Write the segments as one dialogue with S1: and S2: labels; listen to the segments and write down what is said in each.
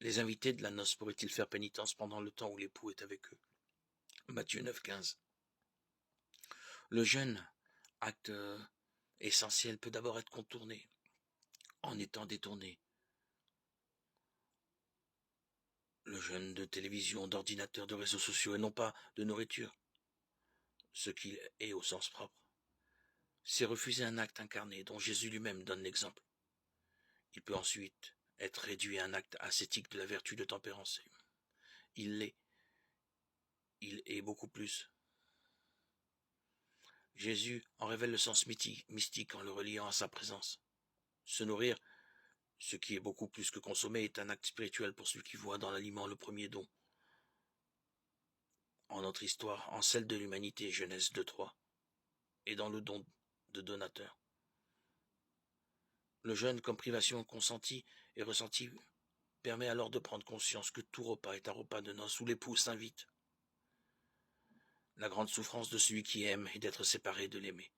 S1: Les invités de la noce pourraient-ils faire pénitence pendant le temps où l'époux est avec eux? Matthieu 9,15. Le jeûne, acte essentiel, peut d'abord être contourné en étant détourné. Le jeûne de télévision, d'ordinateur, de réseaux sociaux et non pas de nourriture, ce qu'il est au sens propre. C'est refuser un acte incarné dont Jésus lui-même donne l'exemple. Il peut ensuite être réduit à un acte ascétique de la vertu de tempérance. Il l'est. Il est beaucoup plus. Jésus en révèle le sens mystique en le reliant à sa présence. Se nourrir, ce qui est beaucoup plus que consommer, est un acte spirituel pour celui qui voit dans l'aliment le premier don. En notre histoire, en celle de l'humanité, Genèse 2:3, et dans le don de donateur. Le jeûne comme privation consentie et ressentie permet alors de prendre conscience que tout repas est un repas de noces où l'époux s'invite. La grande souffrance de celui qui aime est d'être séparé de l'aimer.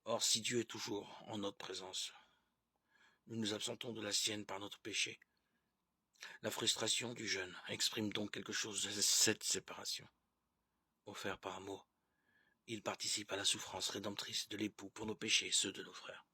S1: Or, si Dieu est toujours en notre présence, nous nous absentons de la sienne par notre péché. La frustration du jeûne exprime donc quelque chose de cette séparation. Offert par amour, il participe à la souffrance rédemptrice de l'époux pour nos péchés et ceux de nos frères.